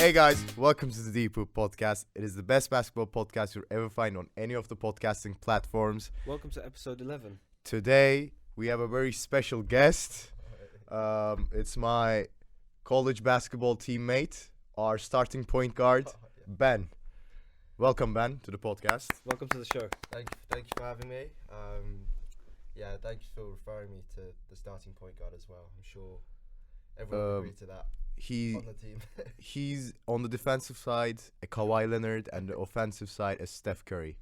Hey guys, welcome to the Deep Hoop Podcast. It is the best basketball podcast you'll ever find on any of the podcasting platforms. Welcome to episode 11. Today, we have a very special guest. It's my college basketball teammate, our starting point guard, Ben. Welcome, Ben, to the podcast. Welcome to the show. Thank you for having me. Thank you for referring me to the starting point guard as well. I'm sure everyone will agree to that on the team. He's on the defensive side, a Kawhi Leonard, and the offensive side, a Steph Curry.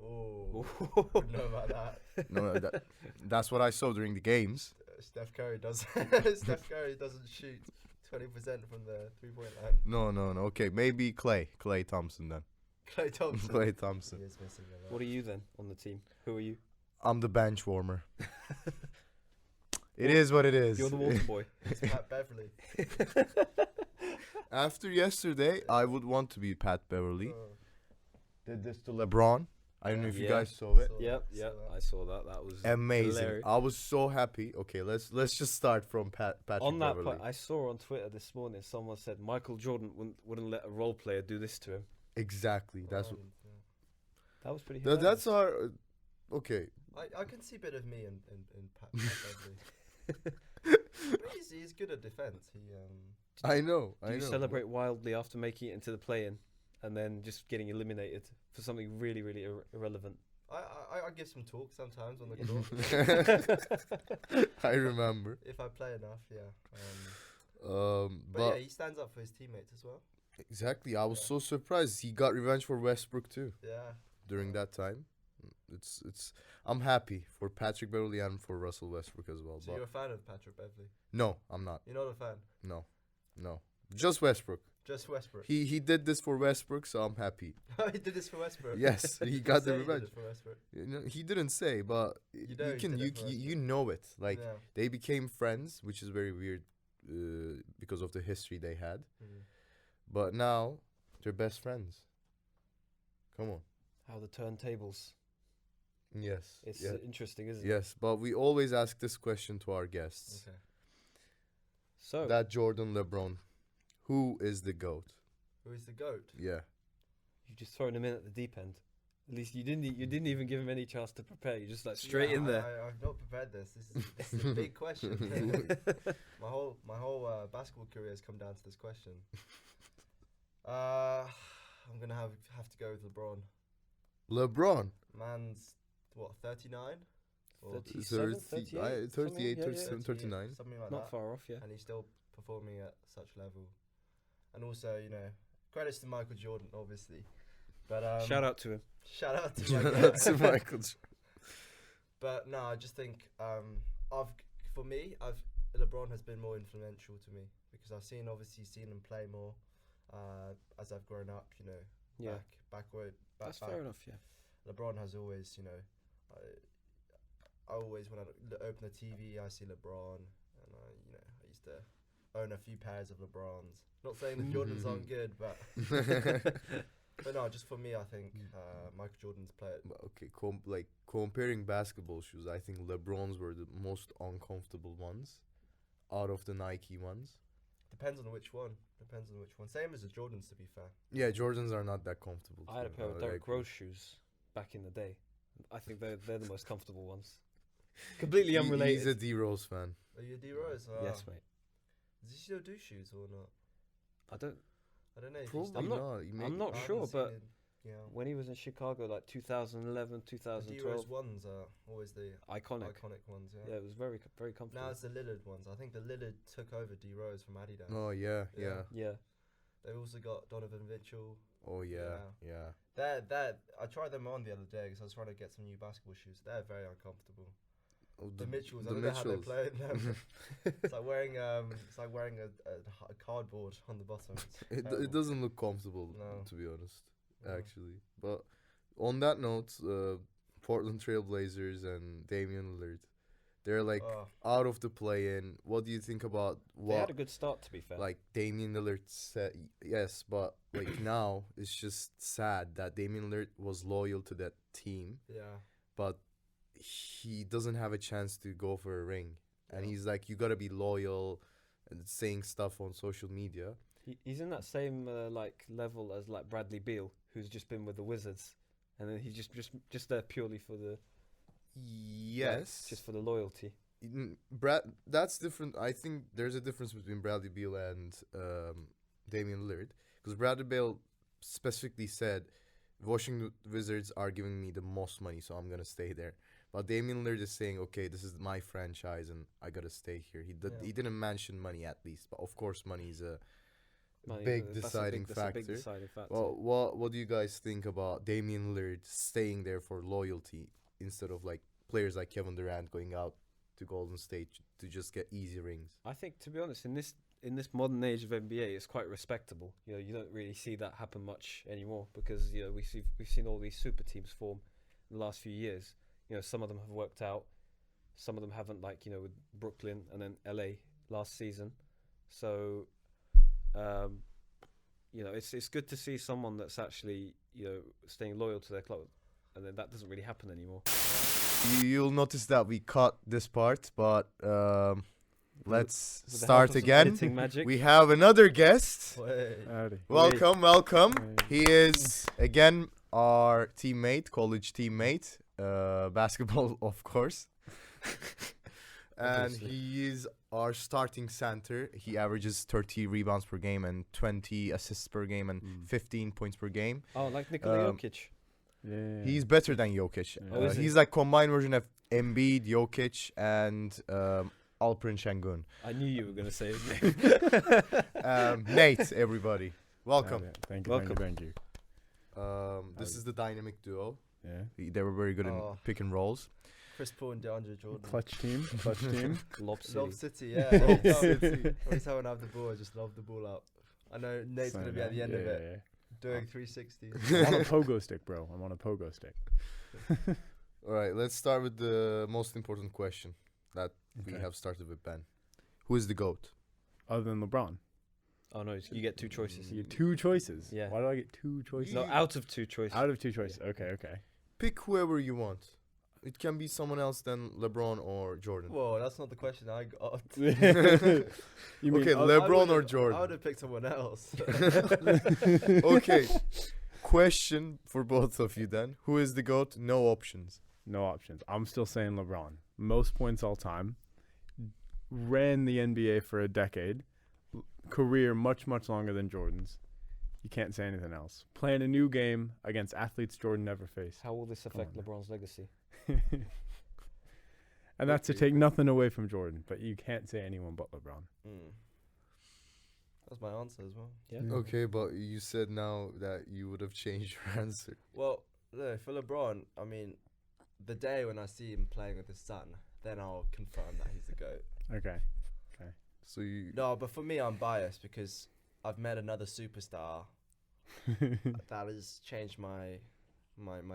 Oh, wouldn't know about that. No, that's what I saw during the games. Steph Curry doesn't shoot 20% from the 3-point line. No. Okay, maybe Klay Thompson then. Klay Thompson. Klay Thompson. He is missing a lot. What are you then on the team? Who are you? I'm the bench warmer. It is what it is. You're the water boy. It's Pat Beverly. After yesterday, I would want to be Pat Beverly. Did this to LeBron. I don't know if you guys saw it. Yep, I saw that. That was Amazing. hilarious. I was so happy. Okay, let's just start from Patrick On that Beverly. point, I saw on Twitter this morning someone said Michael Jordan wouldn't let a role player do this to him. Exactly. That's what, That was pretty hilarious. that's our okay. I can see a bit of me in Pat Beverly. He's good at defense. I know. Do you celebrate wildly after making it into the play-in and then just getting eliminated for something really, really irrelevant? I give some talk sometimes on the court. I remember. If I play enough, yeah. But yeah, he stands up for his teammates as well. exactly. I was so surprised. He got revenge for Westbrook too Yeah. during that time. It's. I'm happy for Patrick Beverly and for Russell Westbrook as well. So But you're a fan of Patrick Beverly? no, I'm not. You're not a fan? No. Just Westbrook. Just Westbrook? He did this for Westbrook, so I'm happy. He did this for Westbrook? Yes, he got the He did revenge. it for Westbrook. You know, he didn't say, but You know you he can did you it for you know it. Like Yeah. they became friends, which is very weird because of the history they had. Mhm. But now they're best friends. Come on. How the turntables. Yes. It's yeah. interesting, isn't it? Yes, but we always ask this question to our guests. Okay. So, That Jordan LeBron, who is the GOAT? Who is the GOAT? Yeah. you've just thrown him in at the deep end. At least you didn't even give him any chance to prepare. You just straight in there. I've not prepared this. This is a big question. my whole basketball career has come down to this question. I'm gonna have to go with LeBron. LeBron. Man's what, 39? Or 37, 38, 38, yeah, 37, 39. something like Not that. far off, yeah. And he's still performing at such level. And also, credits to Michael Jordan, obviously. But Shout out to him. shout out to Shout Michael. out to Michael. But no, I just think LeBron has been more influential to me because I've seen him play more as I've grown up. Yeah. Back. That's fair enough, yeah. LeBron has always, I always when I open the TV, I see LeBron, and I used to own a few pairs of LeBrons. Not saying the Jordans aren't good, but but no, just for me, I think Michael Jordan's played. Okay, comparing basketball shoes, I think LeBron's were the most uncomfortable ones out of the Nike ones. Depends on which one. Same as the Jordans, to be fair. Yeah, Jordans are not that comfortable. I had a too. pair of I Derrick agree. Rose shoes back in the day. I think they're the most comfortable ones. Completely unrelated. He's a D Rose fan. Are you a D Rose? Yes, mate. Does he still do shoes or not? I don't know. If Probably I'm not- not. I'm not I haven't sure, seen but him, when he was in Chicago, 2011, the D 2012, Rose ones are always the iconic. iconic ones. Yeah, it was very comfortable. Now it's the Lillard ones. I think the Lillard took over D Rose from Adidas. Oh yeah. Yeah. They've also got Donovan Mitchell. Oh yeah. That I tried them on the other day because I was trying to get some new basketball shoes. They're very uncomfortable. Oh, The Mitchells. I the don't know how they're Mitchells. playing them. It's like wearing a cardboard on the bottom. It's It terrible. doesn't look comfortable, No. to be honest. No. Actually, but on that note, Portland Trail Blazers and Damian Lillard, they're Oh. out of the play-in. What do you think about They had what a good start, to be fair. Damian Lillard said? Yes, but now it's just sad that Damian Lillard was loyal to that team, Yeah. but he doesn't have a chance to go for a ring. And Yeah. he's like, you gotta be loyal, and saying stuff on social media. He's in that same like level as like Bradley Beal, who's just been with the Wizards, and then he's just there purely for the Yes. just for the loyalty. Brad, that's different. I think there's a difference between Bradley Beal and Damian Lillard, because Bradley Beal specifically said, "Washington Wizards are giving me the most money, so I'm gonna stay there." But Damian Lillard is saying, "Okay, this is my franchise, and I gotta stay here." He didn't mention money at least, but of course, money is a big deciding factor. Well, what do you guys think about Damian Lillard staying there for loyalty instead of like players like Kevin Durant going out to Golden State to just get easy rings? I think, to be honest, in this modern age of NBA, it's quite respectable. You know, you don't really see that happen much anymore because you know we've seen all these super teams form in the last few years. You know, some of them have worked out, some of them haven't. Like, you know, with Brooklyn and then LA last season. So, you know, it's good to see someone that's actually, you know, staying loyal to their club, and then that doesn't really happen anymore. You'll notice that we cut this part, but let's With the start help of some again. editing magic. We have another guest. Wait. Howdy. Welcome. Hey. He is again our teammate, college teammate, basketball, of course. And Obviously. he is our starting center. He averages 30 rebounds per game and 20 assists per game and 15 points per game. Oh, like Nikola Um, Jokic. Yeah. He's better than Jokic. Yeah. Oh, is he? He's like combined version of Embiid, Jokic, and Alperen Şengün. I knew you were going to say his name. Nate, everybody, welcome. Thank you. Welcome. Thank you. This is the dynamic duo. Yeah. They were very good in Oh. pick and rolls. Chris Paul and DeAndre Jordan. Clutch team. Clutch team. Lob City. Lob City, yeah. Lob Every City. time when I have the ball, I just lob the ball up. I know Nate's going to be at the end of it, doing 360s. I'm on a pogo stick, bro. I'm on a pogo stick. All right, let's start with the most important question that we Okay. have started with Ben. Who is the GOAT? Other than LeBron. Oh no, you get two choices. You get two choices. Yeah. Why do I get two choices? No, out of two choices. Out of two choices. Okay. Pick whoever you want. It can be someone else than LeBron or Jordan. Whoa, that's not the question I got. You mean Okay, other- LeBron or I Jordan? would have picked someone else. Okay. Question for both of you then. Who is the GOAT? No options. No options. I'm still saying LeBron. Most points all time. Ran the NBA for a decade. Career much longer than Jordan's. You can't say anything else. Playing a new game against athletes Jordan never faced. How will this affect on. LeBron's legacy? And that's to take nothing away from Jordan, but you can't say anyone but LeBron. That's my answer as well. Yeah. Mm. Okay, but you said now that you would have changed your answer. Well, no, for LeBron, I mean, the day when I see him playing with his son, then I'll confirm that he's the GOAT. Okay. So you No, but for me, I'm biased because I've met another superstar that has changed my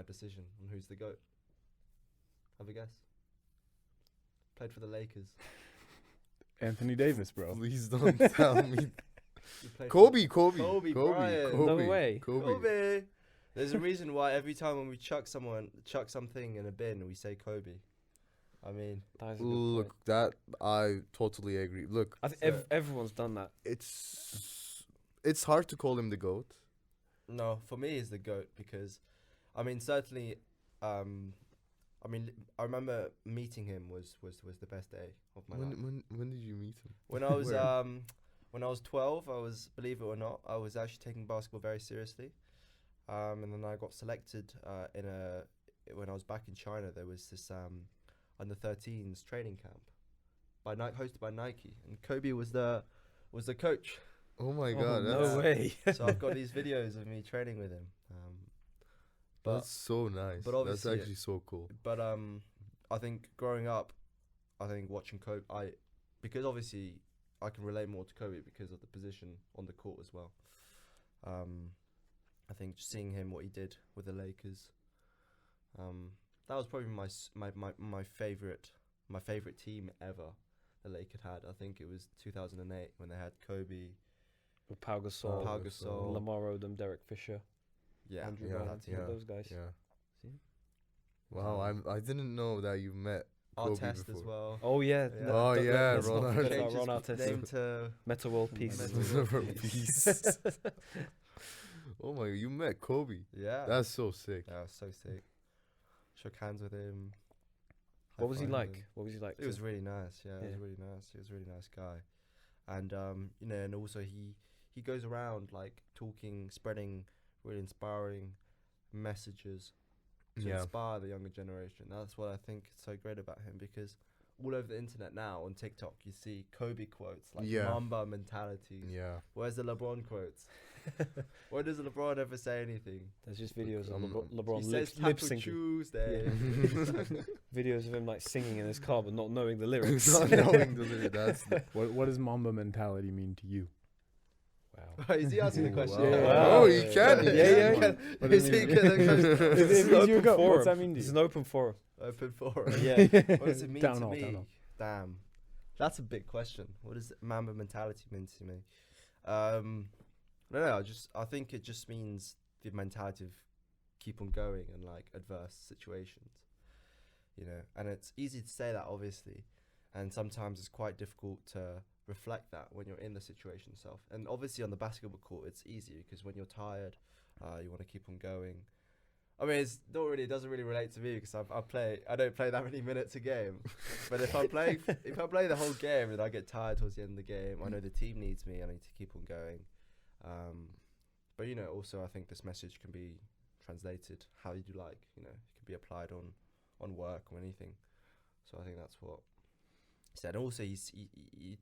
decision on who's the GOAT. Have a guess. Played for the Lakers. Anthony Davis, bro. please don't tell me. He played Kobe. Kobe Bryant. No way. for Kobe. There's a reason why every time when we chuck something in a bin, we say Kobe. I mean, That is a good Look, point. that I totally agree. Look, I think So- everyone's done that. it's hard to call him the GOAT. no, for me, he's the GOAT because, I mean, certainly, I remember meeting him was the best day of my life. When did you meet him? When I was Where? when I was 12, I was, believe it or not, I was actually taking basketball very seriously. And then I got selected when I was back in China. There was this under 13s training camp hosted by Nike, and Kobe was the coach. Oh my Oh, God, no that's, way. So I've got these videos of me training with him. But that's so nice. but That's obviously- actually so cool. But I think growing up, I think watching Kobe, because obviously I can relate more to Kobe because of the position on the court as well. I think just seeing him, what he did with the Lakers, that was probably my favorite team ever. The Lakers had. I think it was 2008 when they had Kobe, With Pau Gasol, Pau Gasol. Lamar Odom, Derek Fisher, yeah, Andrew yeah, Bynum, that team. all those guys. Yeah. See? Wow, I didn't know that you met Kobe Artest as before. well. Oh yeah. Yeah. Oh, yeah, let's not Ron forget Changed about Ron his Artest. name to Meta World Peace. Meta World Peace. Oh my, you met Kobe. yeah. That's so sick. That was so sick. Shook hands with him. What was he high-fived like? him. What was he like? It was really nice. Yeah, it was Yeah. really nice. He was a really nice guy, and you know, and also he goes around like talking, spreading really inspiring messages to Yeah. inspire the younger generation. That's what I think is so great about him, because all over the internet now on TikTok you see Kobe quotes like Yeah. Mamba mentalities. Yeah. Where's the LeBron quotes? Why does LeBron ever say anything? There's just videos of Mm. LeBron He lip says Taco syncing. Tuesday. Videos of him like singing in his car but not knowing the lyrics. Not knowing the lyrics. That's the, What does Mamba mentality mean to you? Wow. Is he asking the Wow. question? Yeah. Wow. Oh, he can. Yeah, he yeah, can. yeah. What Is does he it mean? gonna go It's If an you open go, forum. what's that mean to It's you? an open forum. open forum? Yeah. What does it mean Town to hall, me? town hall. Damn, that's a big question. What does Mamba mentality mean to me? No, I think it just means the mentality of keep on going in like adverse situations, you know. And it's easy to say that, obviously, and sometimes it's quite difficult to reflect that when you're in the situation yourself. And obviously on the basketball court, it's easier because when you're tired, you want to keep on going. I mean, it's not really. It doesn't really relate to me because I don't play that many minutes a game. But if I play the whole game, then I get tired towards the end of the game. I know the team needs me. I need to keep on going. But you know, also I think this message can be translated how you like. You know, it can be applied on work or anything. So I think that's what he said. And also, he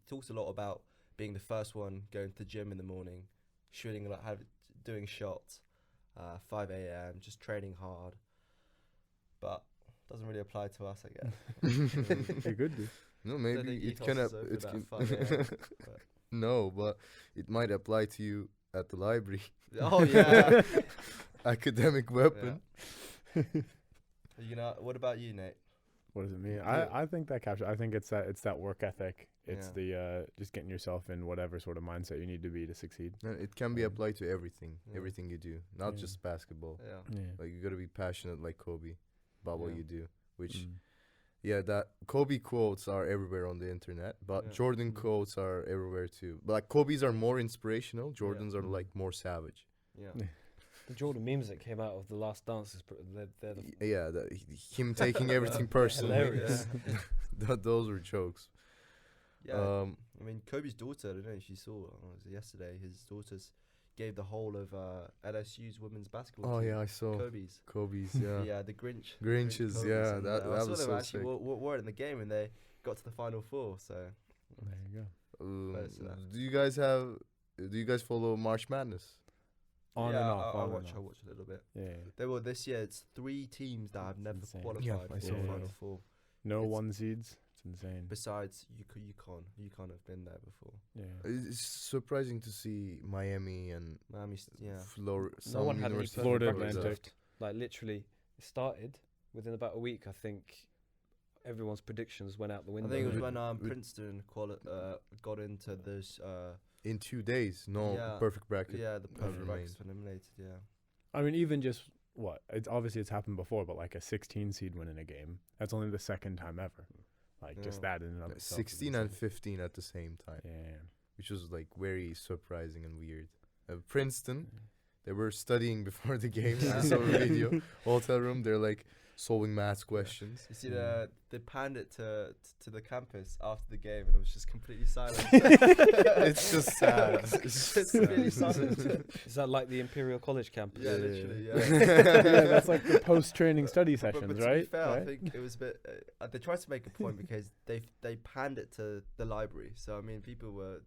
talks a lot about being the first one going to the gym in the morning, shooting like doing shots. 5 a.m. just training hard, but doesn't really apply to us, I guess. You could do. No, Don't maybe think it Ethos can. is open It at can 5 a.m., but- No, but it might apply to you at the library. Oh yeah. Academic weapon. You know, what about you, Nate? What does it mean? Yeah. I think that captures. I think it's that work ethic. It's Yeah. the just getting yourself in whatever sort of mindset you need to be to succeed. And it can be applied to everything, Yeah. everything you do, not Yeah. just basketball. Yeah. Yeah. Like you gotta be passionate like Kobe about what Yeah. you do. Which, Mm. yeah, that Kobe quotes are everywhere on the internet, but Yeah. Jordan Mhm. quotes are everywhere too. But like Kobe's are more inspirational. Jordans are Mhm. like more savage. Yeah. Yeah. The Jordan memes that came out of the last dance is they're the Yeah, him taking everything personally. hilarious. Those were jokes. Yeah. I mean, Kobe's daughter, I don't know if you saw, was it yesterday, his daughters gave the whole of LSU's women's basketball Oh team yeah, I saw Kobe's. Yeah. Yeah, the Grinch. Grinches, Kobe's, yeah, and, that I that saw was them so actually sick. wore it in the game, and they got to the Final Four. So There you go. Close to that. Do you guys follow March Madness? On yeah, and off. I on watch and a off. little bit. Yeah. They were this year. It's 3 teams that have never insane. qualified Yeah, I for the saw Final that. Four. No It's- one seeds. It's insane. Besides, UConn have been there before. Yeah. It's surprising to see Miami and Miami's, yeah. no one had any universities Florida perfect brackets Atlantic. left. Like literally, it started within about a week. I think everyone's predictions went out the I window. think it was With- when with- Princeton got into this. in 2 days. No Yeah. perfect bracket. Yeah, the perfect remained. brackets were eliminated. Yeah. I mean, even just what? It's obviously it's happened before, but like a 16 seed winning a game. That's only the second time ever. Like just Yeah. that in and of itself. is 16 and insane. 15 at the same time, Yeah. which was like very surprising and weird. Princeton, they were studying before the game. I saw a video. Hotel room, they're like solving maths questions. You see, they panned it to the campus after the game, and it was just completely silent. It's just sad. It's just completely silent. Is that like the Imperial College campus? Yeah, Yeah. literally. Yeah, Yeah. that's like the post-training study But sessions, to be right? fair, I Right? think it was a bit. They tried to make a point because they panned it to the library. So I mean, people were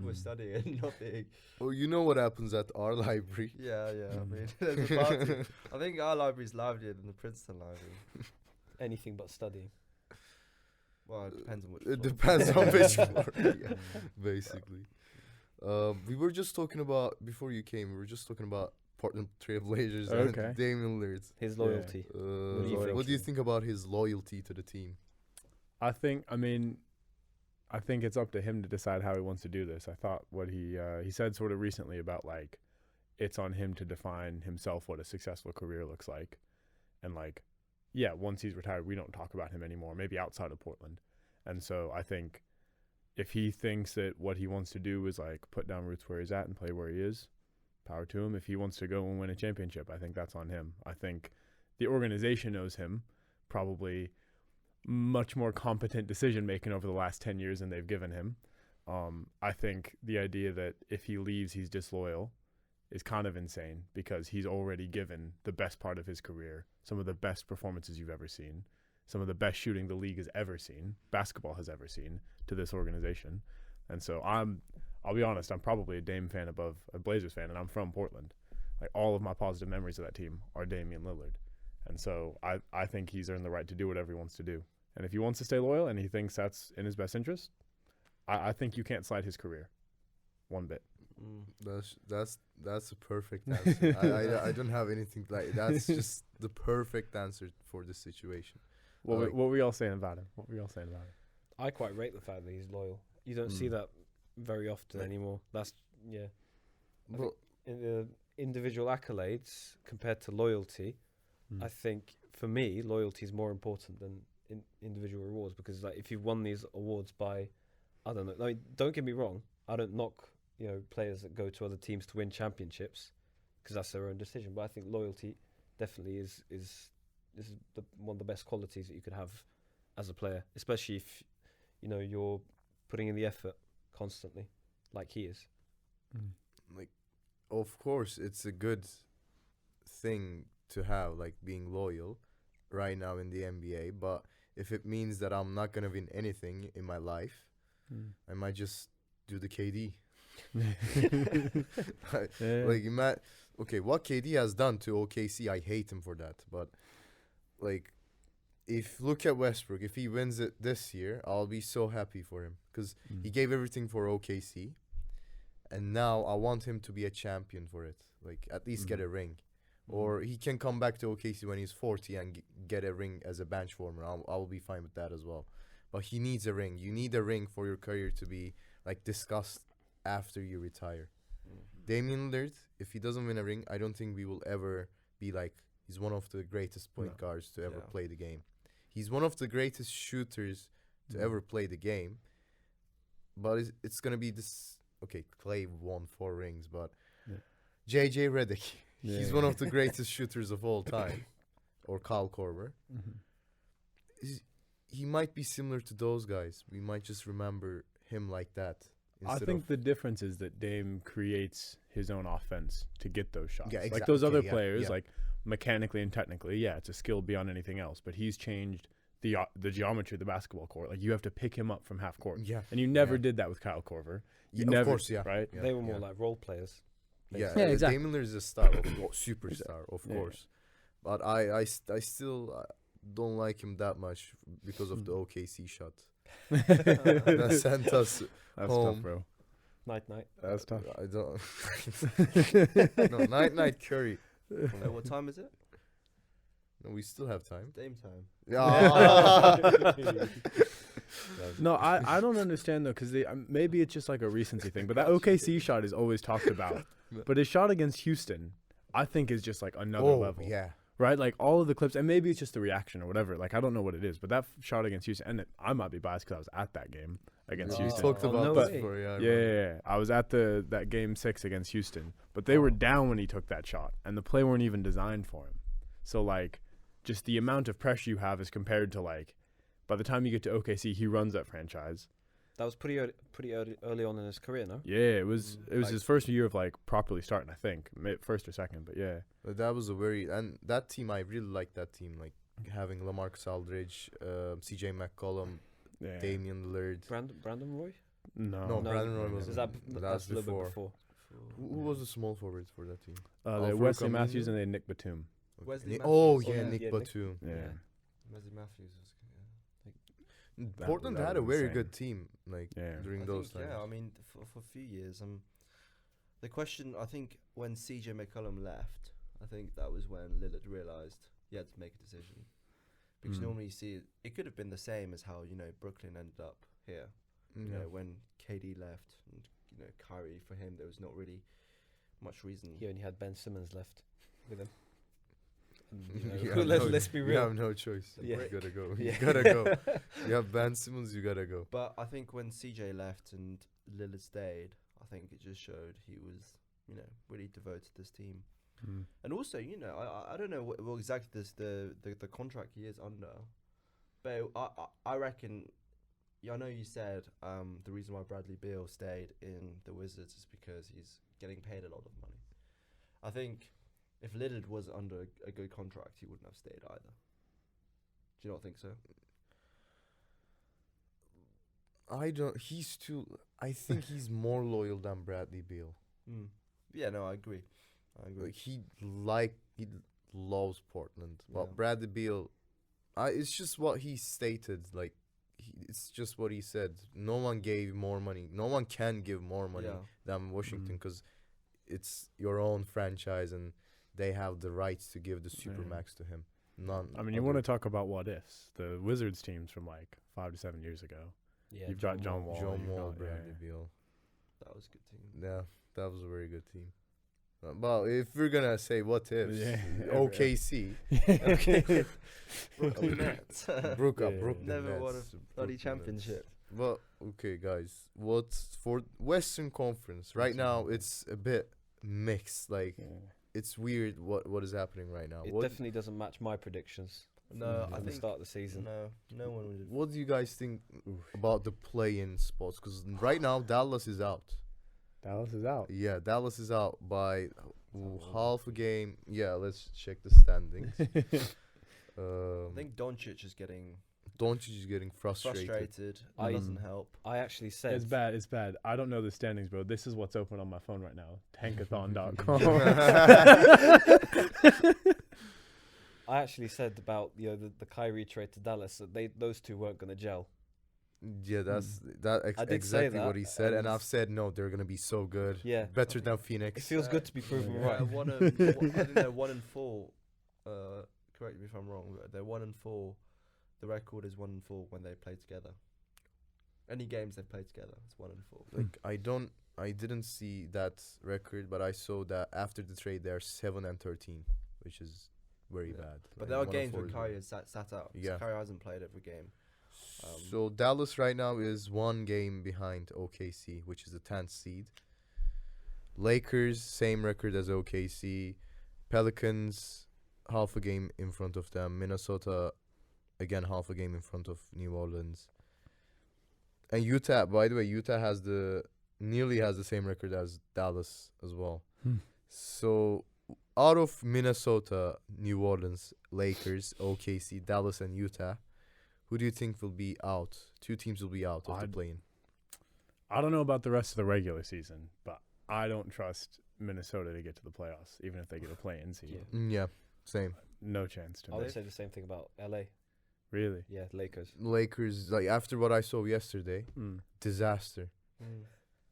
were Mm. studying and not being. Oh, you know what happens at our library? Yeah. I Mm. mean, there's a party. I think our library's livelier than the Princeton library. Anything but studying. Well, it depends on which. It floor. depends on which floor. Yeah, basically. We were just talking about before you came. We were just talking about Portland Trail Blazers Okay. and Damian Lillard. His Yeah. loyalty. What think? do you think about his loyalty to the team? I think it's up to him to decide how he wants to do this. I thought what he said sort of recently about like it's on him to define himself what a successful career looks like, and like once he's retired, we don't talk about him anymore, maybe outside of Portland. And so I think if he thinks that what he wants to do is like put down roots where he's at and play where he is, power to him. If he wants to go and win a championship, I think that's on him. I think the organization knows him, probably much more competent decision making over the last 10 years than they've given him. I think the idea that if he leaves, he's disloyal is kind of insane, because he's already given the best part of his career, some of the best performances you've ever seen, some of the best shooting the league has ever seen, basketball has ever seen, to this organization. And so I'll be honest, I'm probably a Dame fan above a Blazers fan, and I'm from Portland. Like, all of my positive memories of that team are Damian Lillard. And so I think he's earned the right to do whatever he wants to do. And if he wants to stay loyal and he thinks that's in his best interest, I think you can't slide his career one bit. That's a perfect answer. I don't have anything like that's just the perfect answer for this situation. What were y'all saying about him? I quite rate the fact that he's loyal. You don't see that very often anymore. That's I think in the individual accolades compared to loyalty, I think for me loyalty is more important than individual rewards, because like if you've won these awards by, I don't know, I mean, don't get me wrong, I don't knock players that go to other teams to win championships, because that's their own decision. But I think loyalty definitely is one of the best qualities that you could have as a player, especially if you're putting in the effort constantly, like he is. Like, of course, it's a good thing to have, like being loyal right now in the NBA. But if it means that I'm not gonna win anything in my life, I might just do the KD. Okay, what KD has done to OKC, I hate him for that. But like, if look at Westbrook, if he wins it this year, I'll be so happy for him, because he gave everything for OKC, and now I want him to be a champion for it. Like, at least get a ring, or he can come back to OKC when he's 40 and get a ring as a bench warmer. I will be fine with that as well. But he needs a ring. You need a ring for your career to be like discussed after you retire. Damian Lillard, if he doesn't win a ring, I don't think we will ever be like, he's one of the greatest point guards to ever play the game. He's one of the greatest shooters to ever play the game. But it's going to be this, okay, Clay won 4 rings, but JJ Redick, he's one of the greatest shooters of all time. Or Kyle Korver. He might be similar to those guys. We might just remember him like that. I think the difference is that Dame creates his own offense to get those shots. Yeah, exactly. Like those other players, like mechanically and technically, it's a skill beyond anything else. But he's changed the geometry of the basketball court. Like, you have to pick him up from half court. Yeah. And you never did that with Kyle Korver. You never, of course, right? Yeah. They were more like role players. Yeah, exactly. Damian Lillard is a star, superstar, of course. But I still don't like him that much because of the OKC shot. That sent us home. Tough, bro. Night. That's tough. I don't. No, night Curry. What time is it? No, we still have time. Dame time. No, I don't understand though, because maybe it's just like a recency thing. But that OKC shot is always talked about. But his shot against Houston, I think, is just like another level. Yeah. Right, like all of the clips, and maybe it's just the reaction or whatever. Like, I don't know what it is, but that shot against Houston, and I might be biased because I was at that game against Houston. Talked about that before, yeah. I was at that game 6 against Houston, but they were down when he took that shot, and the play weren't even designed for him. So like, just the amount of pressure you have is compared to like, by the time you get to OKC, he runs that franchise. That was pretty early on in his career, no? Yeah, it was his first year of like properly starting, I think, first or second, but yeah. But that was and that team, I really liked that team, like having LaMarcus Aldridge, CJ McCollum, Damian Lillard, Brandon Roy. No, Brandon Roy was that's a little bit before. Who was the small forwards for that team? They Wesley Matthews and they Nick Batum. Nick Batum. Yeah. Wesley Matthews was. Portland had a very good team, during those times. Yeah, I mean, for a few years. The question, I think, when CJ McCollum left, I think that was when Lillard realised he had to make a decision. Because normally you see it could have been the same as how, Brooklyn ended up here. When KD left and, Kyrie, for him, there was not really much reason. He only had Ben Simmons left with him. You know, let's be You real. have no choice. Yeah. You gotta go. Yeah. You gotta go. You have Ben Simmons. You gotta go. But I think when CJ left and Lillard stayed, I think it just showed he was, really devoted to this team. Mm. And also, I don't know what exactly the contract he is under, but I reckon. Yeah, I know you said the reason why Bradley Beal stayed in the Wizards is because he's getting paid a lot of money. I think if Lillard was under a good contract, he wouldn't have stayed either. Do you not think so? I think he's more loyal than Bradley Beal. Mm. Yeah, no, I agree. Like he loves Portland. But Yeah. Bradley Beal, it's just what he stated. Like it's just what he said. No one gave more money. No one can give more money Yeah. than Washington Mm. because it's your own franchise and they have the rights to give the Yeah. supermax to him. None. I mean, you want to talk about what ifs? The Wizards teams from like 5 to 7 years ago. Yeah, You've got John Wall. John you've Wall, got- Bradley yeah. Beal. That was a good team. Yeah, that was a very good team. Well, if we're gonna say what ifs, Yeah. OKC, Okay. Brooklyn Nets. Brooklyn Never won a Nets, bloody Brooklyn championship. Nets. Well, okay, guys. What's for Western Conference right now? It's a bit mixed. Like Yeah. it's weird what is happening right now. It What definitely doesn't match my predictions. No, from I the think start of the season. no one would. what do you guys think Oof. about the play-in spots? Because right now Dallas is out. Dallas is out. Yeah, Dallas is out by Oh. half a game. Yeah, let's check the standings. I think Doncic is getting Doncic is getting frustrated. frustrated. I- It doesn't help. I actually said It's bad. It's bad. I don't know the standings, bro. This is what's open on my phone right now. Tankathon.com. I actually said about the Kyrie trade to Dallas that those two weren't going to gel. Yeah, that's I did say exactly what that, he said, and and- I've said no, they're gonna be so good. Yeah. Better than It Phoenix. feels good to be proven Yeah. right. I think they're 1-4. Correct me if I'm wrong. But they're 1-4. The record is 1-4 when they play together. Any games they play together, it's 1-4. Like I didn't see that record, but I saw that after the trade they're 7-13, which is very Yeah. bad. But Like, there are 1-4 games when is Kyrie very- has sat out. Yeah. So Kyrie hasn't played every game. So Dallas right now is 1 game behind OKC, which is the 10th seed. Lakers same record as OKC. Pelicans half a game in front of them. Minnesota again half a game in front of New Orleans. And Utah, by the way, Utah nearly has the same record as Dallas as well. So out of Minnesota, New Orleans, Lakers, OKC, Dallas, and Utah, who do you think will be out? 2 teams will be out of the play-in. I don't know about the rest of the regular season, but I don't trust Minnesota to get to the playoffs, even if they get a play-in seed. Yeah. Yeah, same. No chance to I me. would say the same thing about LA. Really? Yeah, Lakers. Lakers, like after what I saw yesterday, Mm. disaster. Mm.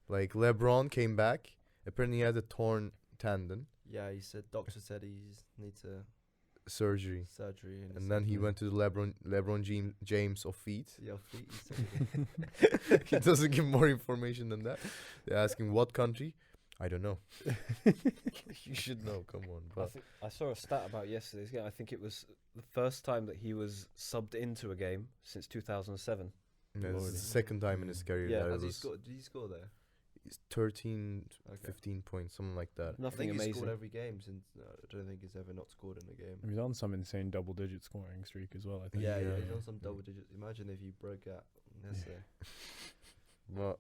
Like LeBron came back. Apparently he had a torn tendon Yeah, doctor said he needs a surgery, surgery. and then he went to the LeBron James of feet. Yeah, feet. He said He doesn't give more information than that. They ask him what country. I don't know. You should know. Come on, but I saw a stat about yesterday's game. I think it was the first time that he was subbed into a game since 2007. yeah, this is Lordy. the second time in his career Yeah, that Has it he was scored? Did he score there? 13, Okay. 15 points, something like that. I Nothing think he's amazing. scored every game since. I don't think he's ever not scored in a game. He's on some insane double-digit scoring streak as well, I think. Yeah, Yeah. he's on some double digits. Imagine if you broke that. Yesterday. But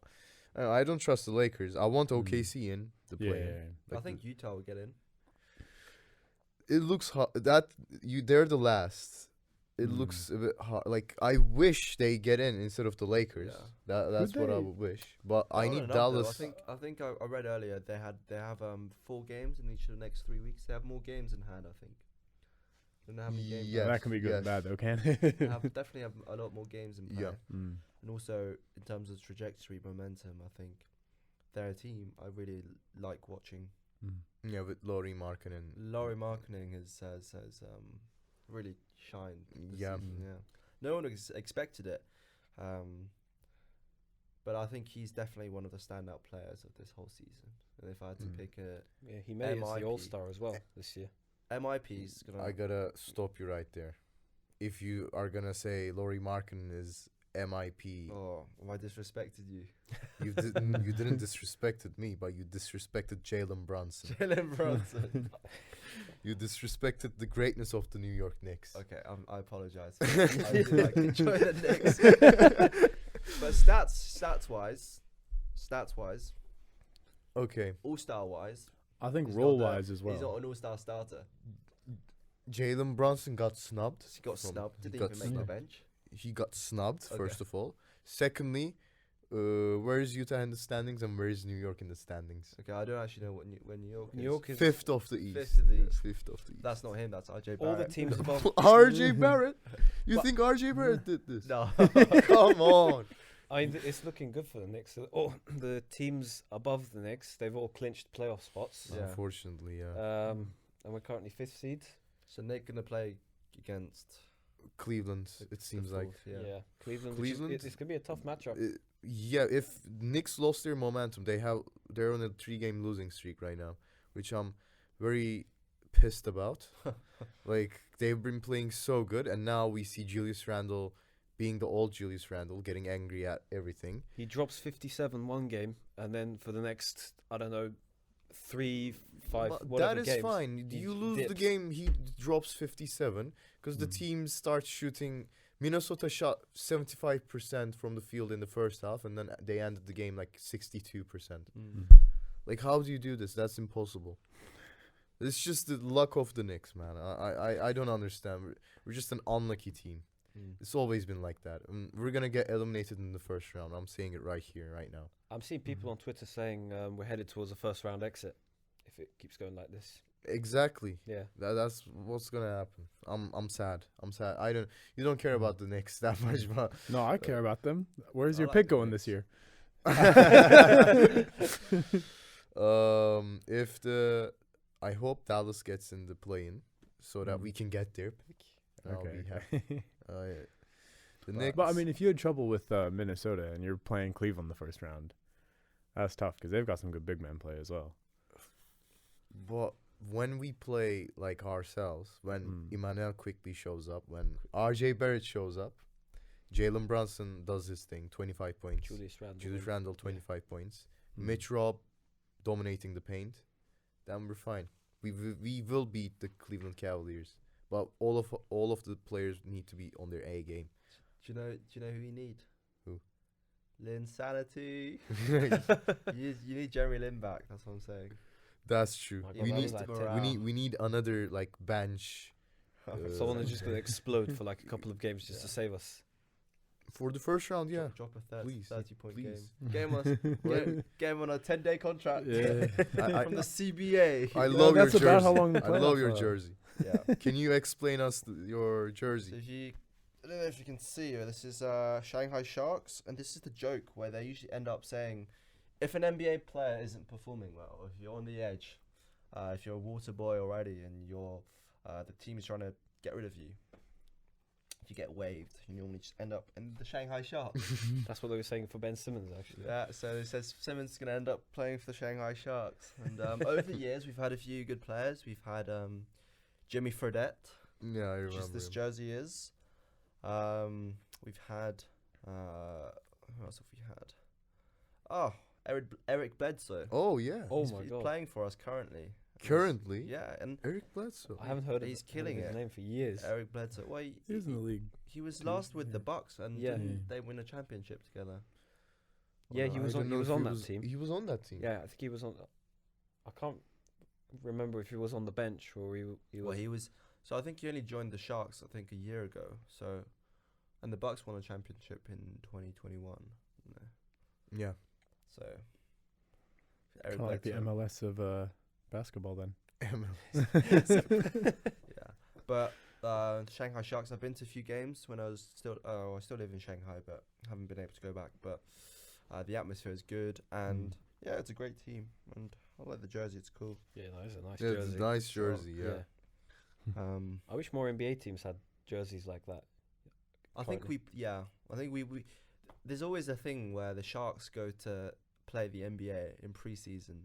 I don't trust the Lakers. I want Mm. OKC in the Yeah, play. yeah, yeah. I think Utah will get in. It looks hard. They're the last. It Mm. looks a bit hard. Like I wish they get in instead of the Lakers. Yeah. That's what I they? would wish. But I Not need enough, though. Dallas. I think I read earlier they have 4 games in each of the next 3 weeks. They have more games in hand. I think. Don't know how many games. Yes, That can be good and yes. bad, though, can't They it? definitely have a lot more games in Yeah. hand. Mm. And also in terms of trajectory, momentum, I think they're a team I really like watching. Mm. Yeah, with Laurie Markkinen. Laurie Marketing has really shined. This Yeah. season, yeah. No one expected it, but I think he's definitely one of the standout players of this whole season. And if I had to Mm. pick a, Yeah, he made it as the MIP. All-Star as well this year. MIP's gonna. I gotta stop you right there. If you are gonna say Laurie Markkinen is MIP, Oh, have I disrespected you? you didn't disrespected me, but you disrespected Jalen Brunson. Jalen Brunson. You disrespected the greatness of the New York Knicks. Okay, I apologize. I did like enjoy the Knicks. But stats wise, Okay, all-star wise, I think he's role not wise as well. he's not an all-star starter. Jalen Brunson got snubbed. He got from- snubbed. Didn't he got even make the snubbed. bench. He got snubbed, Okay. first of all. Secondly, where is Utah in the standings and where is New York in the standings? Okay, I don't actually know where New York is. New York is Fifth of the East. Fifth of the Yeah, East. Fifth of the East. That's not him. That's RJ all the Barrett. teams above. RJ Barrett? You But- think RJ Barrett did this? No. Come on. I mean, it's looking good for the Knicks. All the teams above the Knicks, they've all clinched playoff spots. Yeah. Unfortunately, yeah. And we're currently 5th seed. So Nick gonna play against Cleveland, it the seems like. fourth, Yeah, Cleveland. Cleveland? It's gonna be a tough matchup. Yeah, if Knicks lost their momentum, they're on a 3-game losing streak right now, which I'm very pissed about. Like, they've been playing so good, and now we see Julius Randle being the old Julius Randle, getting angry at everything. He drops 57 one game, and then for the next, I don't know, 3, 5, But whatever that is games, fine. he You lose the dips. game, he drops 57 because the Mm. team starts shooting. Minnesota shot 75% from the field in the first half, and then they ended the game like 62%. Mm. Like, how do you do this? That's impossible. It's just the luck of the Knicks, man. I don't understand. We're just an unlucky team. Mm. It's always been like that. We're gonna get eliminated in the first round. I'm saying it right here, right now. I'm seeing people on Twitter saying we're headed towards a first round exit if it keeps going like this. Exactly. Yeah. That's what's gonna happen. I'm sad. You don't care about the Knicks that much, but No, I care about them. Where's I your like pick the going Knicks. this year? I hope Dallas gets in the play-in so that we can get their pick. And I'll be happy. Yeah. The Knicks. But I mean, if you had trouble with Minnesota and you're playing Cleveland the first round, that's tough because they've got some good big man play as well. But when we play like ourselves, when Emmanuel quickly shows up, when RJ Barrett shows up, Jalen Brunson does his thing, 25 points. Julius Randle, 25 points. Mitch Robb dominating the paint. Then we're fine. We will beat the Cleveland Cavaliers. But all of the players need to be on their A game. Do you know who you need? Who? Linsanity. you need Jeremy Lin back. That's what I'm saying. That's true. My God, We that need was like we need another like bench Someone is just going to explode for like a couple of games just to save us. for the first round. Yeah. Drop a Please. 30-point Please. game. Get him on a 10-day contract Yeah. from the CBA. I love your that's about jersey. how long the I love playoffs your are. jersey. Yeah. Can you explain us your So jersey? I don't know if you can see here. This is Shanghai Sharks, and this is the joke where they usually end up saying, if an NBA player isn't performing well, or if you're on the edge, if you're a water boy already, and you're the team is trying to get rid of you, if you get waived, you normally just end up in the Shanghai Sharks. That's what they were saying for Ben Simmons, actually. Yeah, so it says Simmons is going to end up playing for the Shanghai Sharks. And over the years, we've had a few good players. We've had Jimmy Fredette, Yeah, I which is remember. this him. jersey is. We've had who else have we had? Oh, Eric Bledsoe. Oh yeah. Oh he's, my he's God. playing for us currently. Currently, Yeah, and Eric Bledsoe. I haven't heard He's of killing his it. name for years. Eric Bledsoe. Well, He's in the league. he was last with the Bucks, and Yeah. didn't they win a championship together? Yeah, he I was don't on. He know was if on that team. He was on that team. Yeah, I think he was on. I can't remember if he was on the bench or he Well, was. he was. So I think he only joined the Sharks, I think, a year ago. So, and the Bucks won a championship in 2021. No. Yeah. So, Kind of like the Bledsoe. MLS of basketball then. Yeah, but Shanghai Sharks. I've been to a few games when I was still. I still live in Shanghai, but haven't been able to go back. But the atmosphere is good, and yeah, it's a great team, and I like the jersey. It's cool. Yeah, that is a nice Yeah, it's jersey. a nice Sure. jersey. Yeah. I wish more NBA teams had jerseys like that. I think we. There's always a thing where the Sharks go to play the NBA in preseason,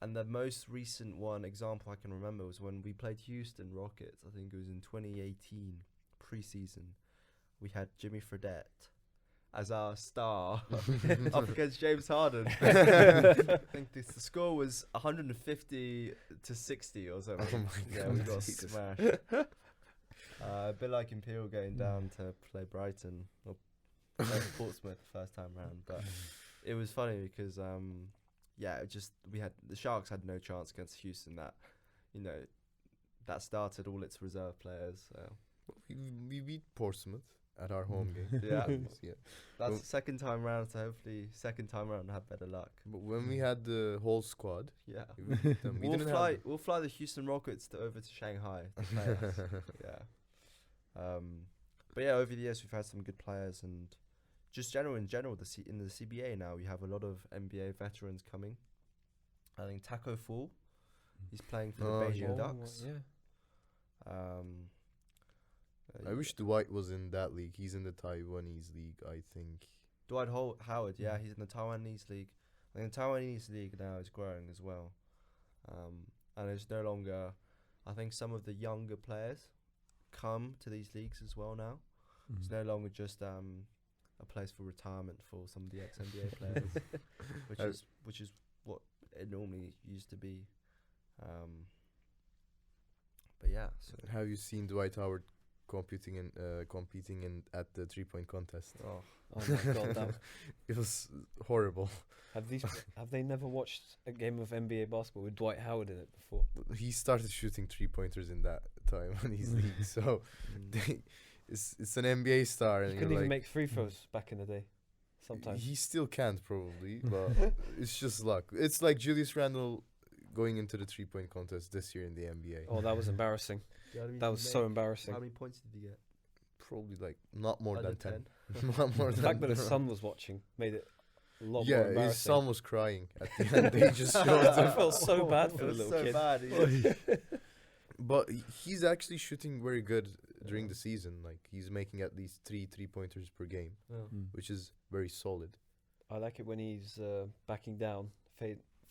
And the most recent example I can remember was when we played Houston Rockets. I think it was in 2018 preseason. We had Jimmy Fredette as our star up against James Harden. I think the score was 150 to 60 or something. Oh my Yeah, God, we got Jesus. smashed. A bit like Imperial going down to play Brighton or play Portsmouth first time round, but it was funny because the Sharks had no chance against Houston. That started all its reserve players. So. We beat Portsmouth at our home game. Yeah. Yeah. That's Well- the second time round, so hopefully second time round have better luck. But when we had the whole squad, Yeah. we beat them. We We'll didn't fly. have We'll fly the Houston Rockets over to Shanghai. To play us. Yeah. But yeah, over the years we've had some good players, and just in general, in the CBA now we have a lot of NBA veterans coming. I think Taco Fall, he's playing for the Oh, Beijing yeah. Ducks. I wish Dwight was in that league. He's in the Taiwanese league, I think. Dwight Howard, yeah, he's in the Taiwanese league. I think the Taiwanese league now is growing as well, and it's no longer. I think some of the younger players come to these leagues as well now. It's no longer just a place for retirement for some of the ex-NBA players, which is what it normally used to be. But yeah, so Have you seen Dwight Howard competing in at the 3-point contest? oh, Oh my God, that, It was horrible. have they never watched a game of NBA basketball with Dwight Howard in it before? He started shooting 3-pointers in that time on his league, so it's an NBA star, He and couldn't you're even like, make free throws back in the day. Sometimes. he still can't probably, but it's just luck. It's like Julius Randle going into the 3-point contest this year in the NBA. Oh, that was embarrassing. That was so embarrassing. How many points did he get? Probably like not more Under than 10. Not more The than fact that his son was watching made it a lot more yeah, embarrassing. his son was crying at the end. They just showed I him. felt so bad for It the was little so kid. bad. But he's actually shooting very good during the season. Like he's making at least 3-pointers per game, which is very solid. I like it when he's backing down,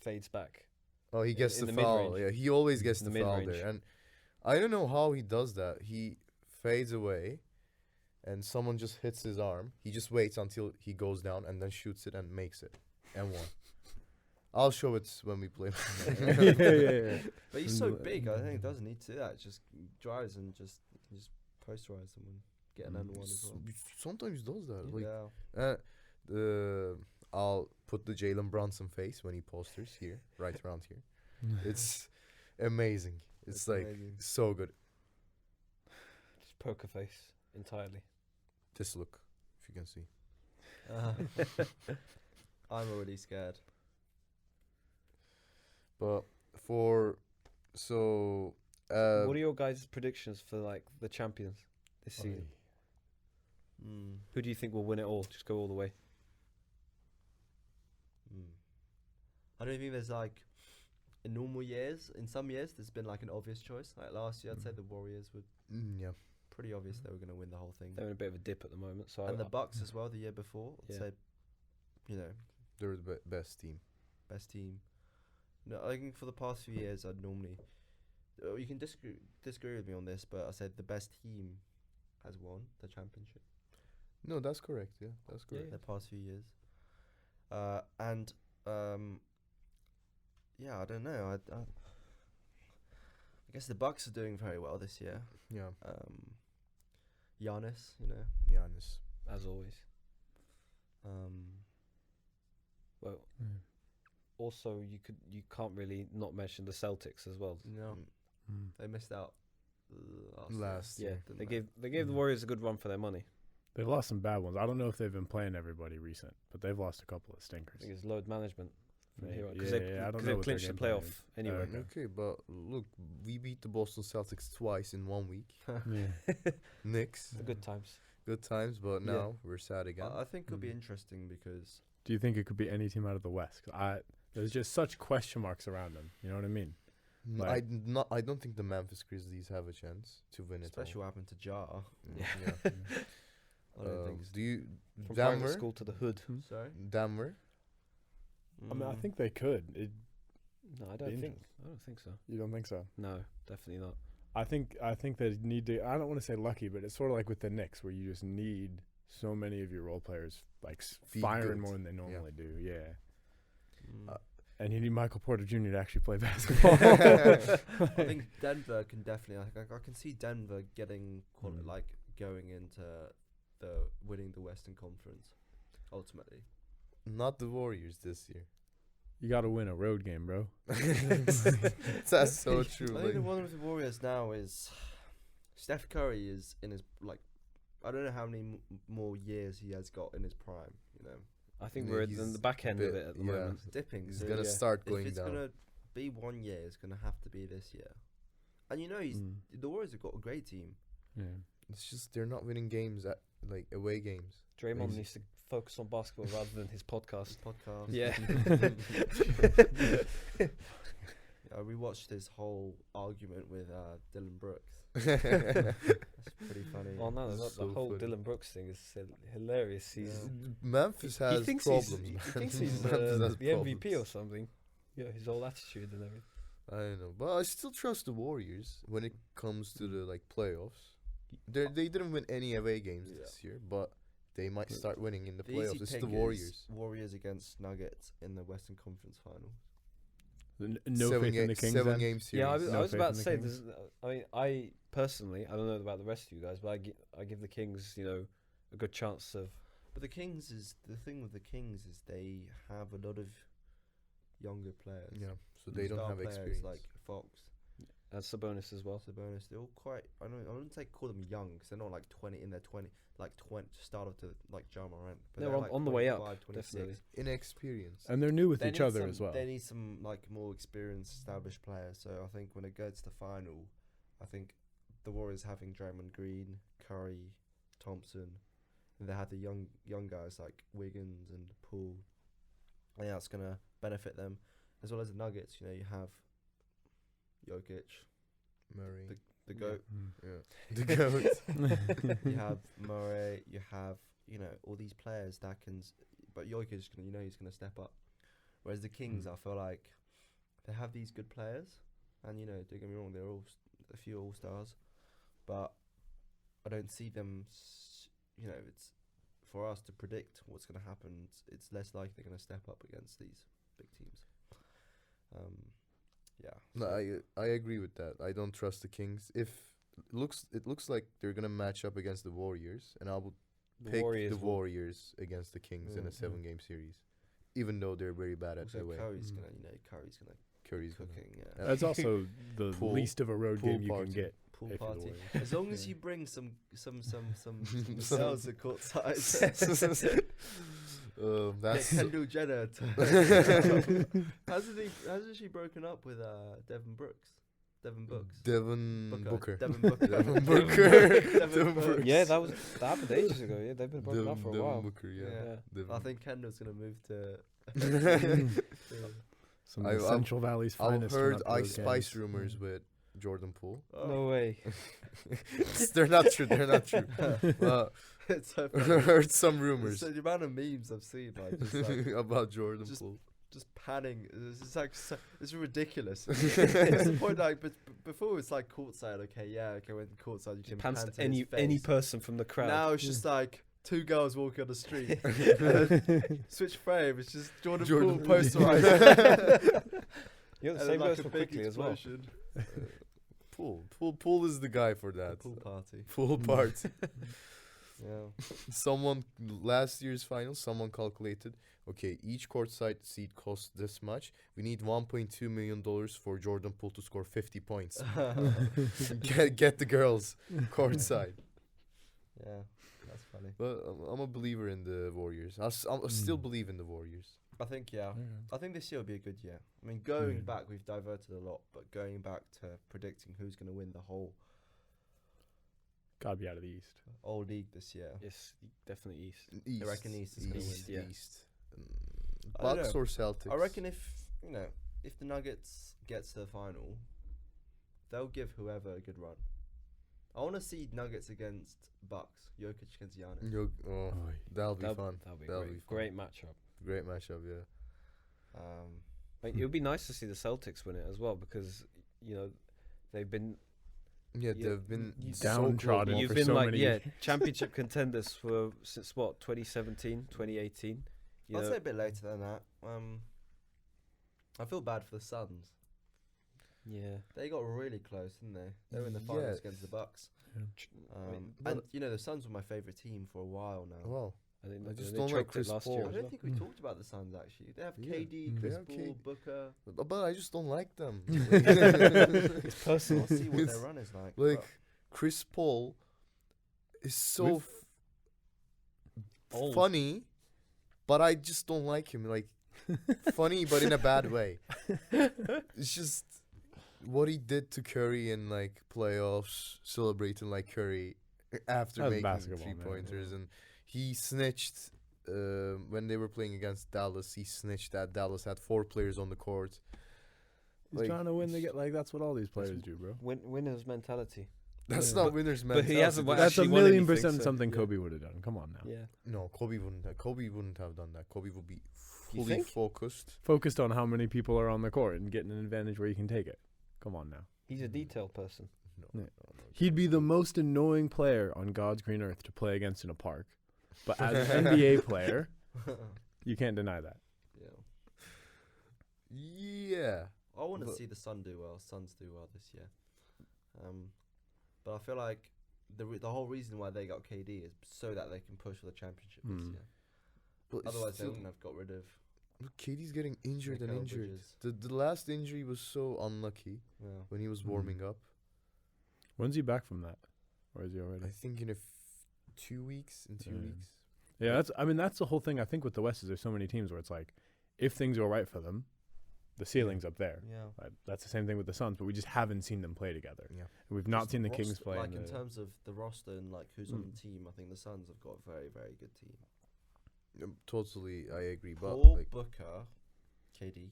fades back. Oh, he gets in the the foul. mid-range. Yeah, he always gets In the the foul mid-range. there, and I don't know how he does that. He fades away, and someone just hits his arm. He just waits until he goes down and then shoots it and makes it. And one. I'll show it when we play. yeah. But he's so big, I think he doesn't need to do that. Just drives and just posterize someone, get an and one as well. Sometimes he does that. Like, Yeah. I'll put the Jalen Brunson face when he posters here, right around here. It's amazing. It's like amazing. so good. Just poker face entirely. This look, if you can see. I'm already scared. But what What are your guys' predictions for like the champions this season? Who do you think will win it all? Just go all the way. I don't think there's like, in normal years, in some years, there's been like an obvious choice. Like last year, I'd say the Warriors were yeah. pretty obvious they were going to win the whole thing. They're in a bit of a dip at the moment, so And the Bucks as well, the year before, I'd Yeah. say, They're the best team. best team. No, I think for the past few years, I'd normally, you can disagree with me on this, but I said the best team has won the championship. No, that's correct. Yeah, that's correct. The past few years. Yeah, I don't know. I guess the Bucks are doing very well this year. Yeah. Giannis, Giannis. as always. Well, also you can't really not mention the Celtics as well. no, they missed out Last Yeah, year. didn't they gave the Warriors a good run for their money. They've lost some bad ones. I don't know if they've been playing everybody recent, but they've lost a couple of I stinkers. think it's load management from here because Yeah, they I don't know they what their clinched the game plan playoff is. anyway. Okay. Okay, but look, we beat the Boston Celtics twice in 1 week. Yeah. Knicks, The good times. good times, but Yeah. now we're sad again. I think it'll be interesting because Do you think it could be any team out of the West? 'Cause there's just such question marks around them. You know what I mean? like- I don't think the Memphis Grizzlies have a chance to win it. especially what happened to Jar. Yeah. I don't think Do you From private Denver? school to the hood. Sorry. Denver? I mean, I think they could. No, I Be don't think. interesting. I don't think so. You don't think so? No, definitely not. I think they need to. I don't want to say lucky, but it's sort of like with the Knicks, where you just need so many of your role players like Be firing good. more than they normally do. Yeah, Mm. and you need Michael Porter Jr. to actually play basketball. I think Denver can definitely. I can see Denver getting like going into the winning the Western Conference ultimately. Not the Warriors this year. You got to win a road game, bro. That's so true. I think the one with the Warriors now is Steph Curry is in his like. I don't know how many more years he has got in his prime. You know, I think Yeah, we're in he's the back end of bit- it at the yeah. moment. it's dipping. He's so gonna yeah, start if going it's down. gonna be 1 year, it's gonna have to be this year. And you know, the Warriors have got a great team. Yeah. It's just they're not winning games at like away games. Draymond Crazy. needs to focus on basketball rather than his podcast. Podcast. Yeah. We watched his whole argument with Dylan Brooks. That's pretty funny. Oh no, This the is so whole funny. Dylan Brooks thing is hilarious. He's Yeah. Memphis has he thinks problems. He's, man. he thinks he's Memphis has the MVP or problems. something. Yeah, his whole attitude and everything. I don't know, but I still trust the Warriors when it comes to the like playoffs. They didn't win any away games Yeah. this year, but they might start winning in the The easy playoffs. It's pick the is Warriors. Warriors against Nuggets in the Western Conference Final. No faith in the Kings. Seven then? game series. Yeah, I No was faith about in to the say Kings? this. I mean, I personally, I don't know about the rest of you guys, but I give the Kings, a good chance of. But the Kings is the thing with the Kings is they have a lot of younger players. Yeah, so they don't Star have players experience. like Fox, And Sabonis as well. Sabonis. They're all quite. I wouldn't say call them young because they're not like 20 in their 20, like 20 start off to like Ja Morant. But They're they're on- like on the way up, 25, 26. definitely. Inexperience. And they're new with They each need other some- as well. They need some like more experienced, established players. So I think when it gets to the final, I think the Warriors having Draymond Green, Curry, Thompson, and they have the young guys like Wiggins and Poole. And yeah, it's gonna benefit them as well as the Nuggets. You have Jokic, Murray. the GOAT. Yeah. The GOAT. You have Murray. You have all these players that can. But Jokic, he's gonna step up. Whereas the Kings, I feel like they have these good players, and don't get me wrong, they're all a few all stars, but I don't see them. It's for us to predict what's gonna happen. It's less likely they're gonna step up against these big teams. Yeah. No, so- I agree with that. I don't trust the Kings. It looks like they're gonna match up against the Warriors, and I would The pick Warriors the will- Warriors against the Kings in Yeah. a 7-game series, even though they're very bad at Also, away. Curry's Mm. gonna, Curry's gonna Curry's gonna. cooking. Yeah. That's also the Pool- least of a road pool game you party. can get. Pool if you're the party. Warriors. As long as Yeah. you bring some Some- girls at court size. That's Get Kendall Jenner to hasn't she broken up with Devin Brooks? Devin Books. Devin Booker. Devin Booker. Devin Booker. Devin Books. Yeah, that happened ages ago. Yeah, they've been broken up for a Devin while. Booker, yeah. Yeah. Devin. I think Kendall's gonna move to. Some of the I've- Central Valley's I've finest. heard went up to Ice those Spice games. rumors with Jordan Poole. No way. They're not true. They're not true. It's so I funny. heard some rumors So the amount of memes I've seen, like, just, like about Jordan just- Poole. just panning. It's like it's ridiculous. It's the point like, but before it's like courtside. Okay, when courtside you can Pans pan to to his any face. person from the crowd. Now it's just like two girls walking on the street. And then switch frame. It's just Jordan Jordan Poole Poole. posterized. Yeah, the And same then, goes like, for a big quickly as well. explosion. Poole is the guy for that. Pool party. Pool party. Yeah. Someone last year's finals, someone calculated. Okay, each courtside seat costs this much. We need $1.2 million for Jordan Poole to score 50 points. get the girls courtside. Yeah, that's funny. But I'm a believer in the Warriors. I still believe in the Warriors. I think Yeah. I think this year will be a good year. I mean, going Mm. back, we've diverted a lot, but going back to predicting who's going to win the whole Gotta be out of the East. league this year. Yes, definitely East. East. I reckon East is gonna win. Yeah. East. I don't Bucks know. or Celtics? I reckon if the Nuggets gets to the final, they'll give whoever a good run. I want to see Nuggets against Bucks, Jokic against Giannis. That'll be fun. That'll be That'll great. be fun. Great matchup. Great matchup, yeah. Like, it would be nice to see the Celtics win it as well because they've been they've been downtrodden you've for been so like many. championship contenders for since what 2017, 2018. I'd say a bit later than that. I feel bad for the Suns. Yeah. They got really close, didn't they? They were in the finals against the Bucks. And the Suns were my favourite team for a while now. Well, I think I they just they don't like choked it Chris last Paul. year I as don't well. think we talked about the Suns actually. They have Yeah. KD, They Chris have Paul, KD. Booker. but I just don't like them. It's personal. I'll see what It's their run is like. Like Chris Paul is so Old. funny, but I just don't like him. Like funny, but in a bad way. It's just what he did to Curry in like playoffs, celebrating like Curry after That's making basketball, 3-pointers, and he snitched when they were playing against Dallas. He snitched that Dallas had 4 players on the court. He's Like, trying to win. That's what all these players do, bro. Winners mentality. That's Yeah. not winner's but mentality. he hasn't won- That's- That's a actually won million anything, percent so, something yeah. Kobe would have done. Come on now. Yeah. No, Kobe wouldn't have done that. Kobe would be You fully think? focused. Focused on how many people are on the court and getting an advantage where you can take it. Come on now. He's a detailed person. No, Yeah. He'd be the most annoying player on God's green earth to play against in a park. But as an NBA player, you can't deny that. Yeah. I want to But- see the Suns do well this year. But I feel like the whole reason why they got KD is so that they can push for the championship this year. But it's Otherwise, they still- wouldn't have got rid of. Look, KD's getting injured and Mikal injured. Bridges. The last injury was so unlucky Yeah. when he was Mm. warming up. When's he back from that? Or is he already? I think in 2 weeks. In 2 Yeah. weeks. Yeah, that's the whole thing. I think with the West is there's so many teams where it's like, if things go right for them, the ceiling's up there. Yeah. That's the same thing with the Suns, but we just haven't seen them play together. Yeah. We've not Just seen the roster- Kings play. Like in terms of the roster and like who's on the team, I think the Suns have got a very, very good team. Totally, I agree. But Paul, like, Booker, KD,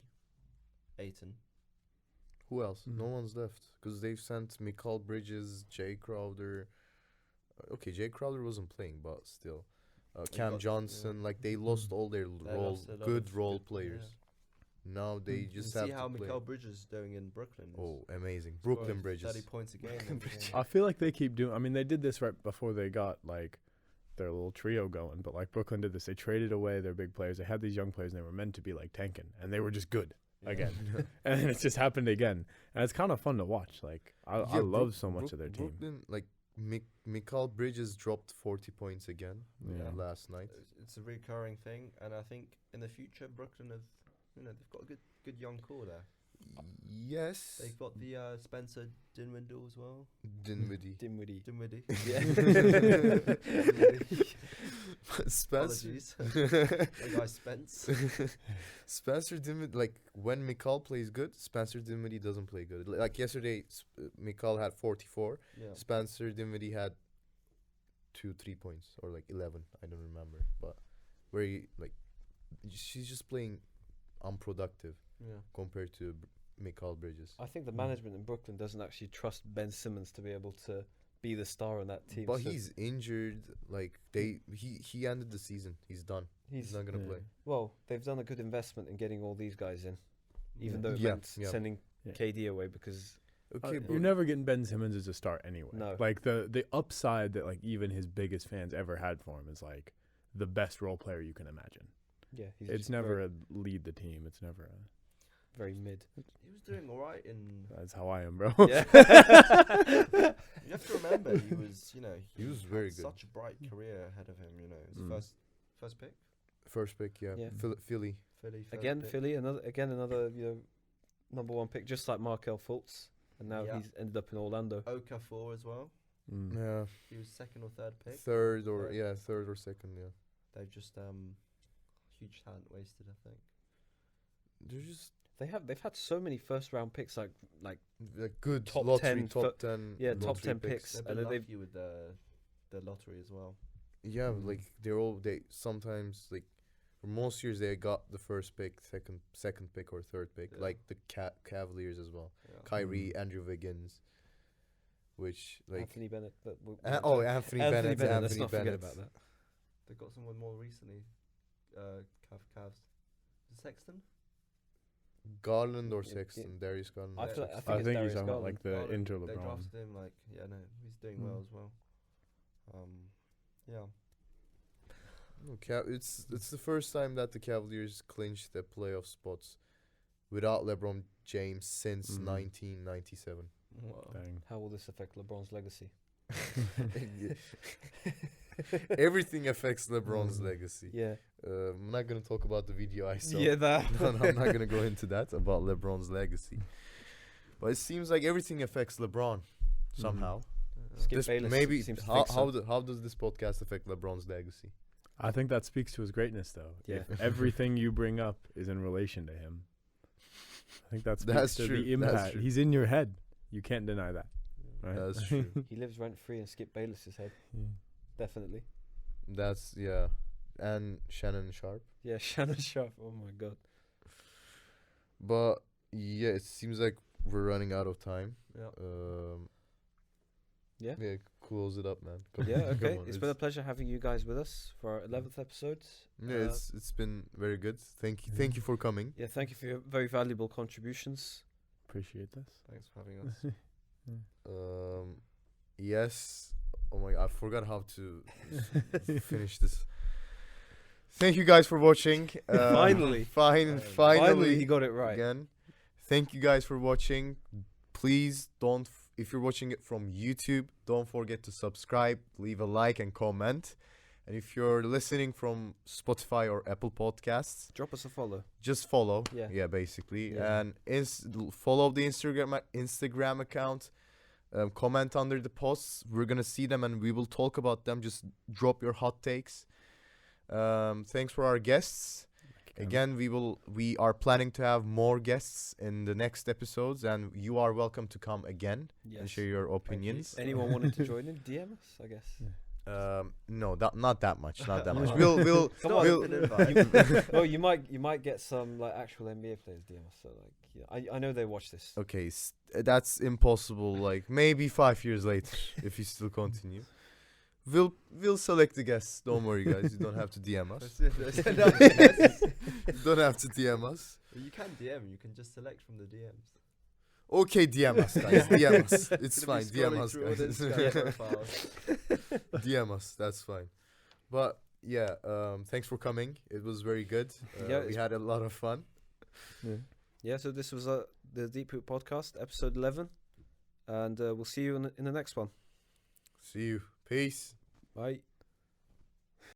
Ayton. who else? Mm. No one's left because they've sent Mikal Bridges, Jay Crowder. Okay, Jay Crowder wasn't playing, but still, Cam got- Johnson. yeah. Like they lost all their lost a lot good of role good- players. yeah. Now they You just see have how to play. Mikal Bridges is doing in Brooklyn. Oh, amazing! Scoring Brooklyn Bridges. 30 points a game. every game. I feel like they keep doing. I mean, they did this right before they got like their little trio going. But like Brooklyn did this, they traded away their big players. They had these young players, and they were meant to be like tanking, and they were just good Yeah. again. And then it's just happened again, and it's kind of fun to watch. Like I Yeah, love so much of their team. Brooklyn, like Mikal Bridges dropped 40 points again Yeah. last night. It's a recurring thing, and I think in the future Brooklyn have, they've got a good young core there. Yes. They've got the Spencer Dinwiddie as well. Dinwiddie. Dinwiddie. Dinwiddie. Spencer. Apologies. My guy Spence. Spencer Dinwiddie, like when Mikal plays good, Spencer Dinwiddie doesn't play good. Like yesterday, Mikal had 44. Yeah. Spencer Dinwiddie had 2-3 points or like 11. I don't remember, but where he like she's just playing unproductive Yeah. compared to Mikal Bridges. I think the management in Brooklyn doesn't actually trust Ben Simmons to be able to be the star on that team. But so he's injured. Like he ended the season. He's done. He's not gonna Yeah. play. well, they've done a good investment in getting all these guys in, even though it Yeah, meant yeah. sending Yeah. KD away because Okay, You're never getting Ben Simmons as a start anyway. No. Like the upside that like even his biggest fans ever had for him is like the best role player you can imagine. yeah, he's It's just never very, a lead the team. It's never a. very mid. He was doing all right in. That's how I am, bro. Yeah. You have to remember he was, He was had very good. Such a bright career ahead of him. It was Mm. first pick. First pick, yeah. Yeah. Philly. Philly. First Again, pick. Philly, another number one pick, just like Markel Fultz, and now Yeah. he's ended up in Orlando. Okafor as well. Mm. Yeah. He was second or third pick. Third or second, yeah. They've just huge talent wasted, I think. They're just They've had so many first round picks, like good Top lottery, 10 top 10. yeah, top lottery 10 picks. They've And been then they've lucky with the lottery as well. Yeah, Mm. like they sometimes like for most years they got the first pick, second pick or third pick, Yeah. like the Cavaliers as well. Yeah. Kyrie, Andrew Wiggins, which like Anthony Bennett. Anthony Bennett, Let's not forget Bennett. about that. They got someone more recently. Cavs. Sexton. Garland or Yeah, Sexton? Darius Garland. I or feel- I Sexton? think I it's think he's Darius talking about Garland. like the Garland, inter They LeBron. drafted him like, yeah, no, he's doing well as well. Yeah. No, it's the first time that the Cavaliers clinched the playoff spots without LeBron James since 1997. Wow. Dang. How will this affect LeBron's legacy? Everything affects LeBron's legacy. Yeah. I'm not gonna talk about the video I saw. Yeah, that. No, I'm not gonna go into that about LeBron's legacy. But it seems like everything affects LeBron somehow. Skip This Bayless maybe seems to how think so. how does this podcast affect LeBron's legacy? I think that speaks to his greatness, though. Yeah. If everything you bring up is in relation to him, I think that speaks That's to true, the that's impact. true. He's in your head. You can't deny that. Right? That's true. He lives rent free in Skip Bayless's head. Yeah. Definitely. That's yeah, and Shannon Sharp. Yeah, Shannon Sharp. Oh my god. But yeah, it seems like we're running out of time. Yeah. Yeah. Yeah, close it up, man. Come Yeah, on, okay. come on, It's been a pleasure having you guys with us for our 11th episode. yeah, it's been very good. Thank you for coming. Yeah, thank you for your very valuable contributions. Appreciate this. Thanks for having us. Yes. Oh my god, I forgot how to finish this. Thank you guys for watching. Finally. Finally he got it right. again. Thank you guys for watching. Please don't, if you're watching it from YouTube, don't forget to subscribe, leave a like and comment. And if you're listening from Spotify or Apple Podcasts, Drop us a follow. just follow. Yeah. Basically. Yeah. And follow the Instagram account. Comment under the posts. We're gonna see them and we will talk about them. Just drop your hot takes. Thanks for our guests. Again, we are planning to have more guests in the next episodes, and you are welcome to come again and Yes. share your opinions. Anyone wanting to join in? DM us, I guess. No, not that much. Not that much. No. We'll Come Not on. an invite. Well, you might get some like actual NBA players DM us. So like, yeah, I know they watch this. okay. That's impossible. Like maybe 5 years later, if you still continue. We'll select the guests. Don't worry, guys. You don't have to DM us. You don't have to DM us. You can DM. You can just select from the DMs. Okay, DM us, guys. DM us. It's Gonna fine. be DM scrolling us, through all the guys. Instagram profiles. DM us. That's fine. But yeah, thanks for coming. It was very good. Yeah, We it's- had a lot of fun. Yeah. So this was the Deep Root Podcast, episode 11, and we'll see you in the next one. See you. Peace. Bye.